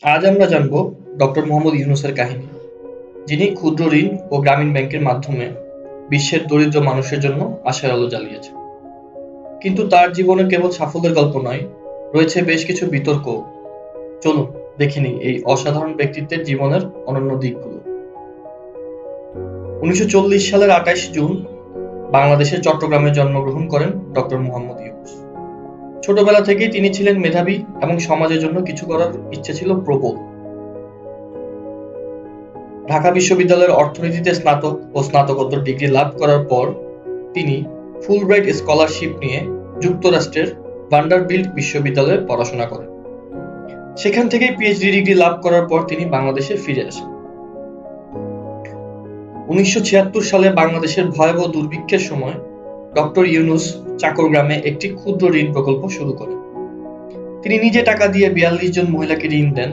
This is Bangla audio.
আজ আমরা জানব ডক্টর মোহাম্মদ ইউনূসের কাহিনী, যিনি ক্ষুদ্র ঋণ ও গ্রামীণ ব্যাংকের মাধ্যমে বিশ্বের দরিদ্র মানুষের জন্য আশার আলো জ্বালিয়েছেন। কিন্তু তার জীবনে কেবল সাফল্যের গল্প নয়, রয়েছে বেশ কিছু বিতর্ক। চলুন দেখে নিই এই অসাধারণ ব্যক্তিত্বের জীবনের অনন্য দিকগুলো। ১৯৪০ সালের ২৮ জুন বাংলাদেশের চট্টগ্রামে জন্মগ্রহণ করেন ডক্টর মোহাম্মদ ইউনূস। ছোটবেলা থেকেই তিনি ছিলেন মেধাবী এবং সমাজের জন্য কিছু করার ইচ্ছে ছিল প্রবল। ঢাকা বিশ্ববিদ্যালয়ের অর্থনীতিতে স্নাতক ও স্নাতকোত্তর ডিগ্রি লাভ করার পর তিনি ফুলব্রাইট স্কলারশিপ নিয়ে যুক্তরাষ্ট্রের ভান্ডারবিল্ট বিশ্ববিদ্যালয়ে পড়াশোনা করেন। সেখান থেকেই পিএইচডি ডিগ্রি লাভ করার পর তিনি বাংলাদেশে ফিরে আসেন। ১৯৭৬ সালে বাংলাদেশের ভয়াবহ দুর্ভিক্ষের সময় ডক্টর ইউনূস চাকরগ্রামে একটি ক্ষুদ্র ঋণ প্রকল্প শুরু করেন। তিনি নিজে টাকা দিয়ে ৪২ জন মহিলাকে ঋণ দেন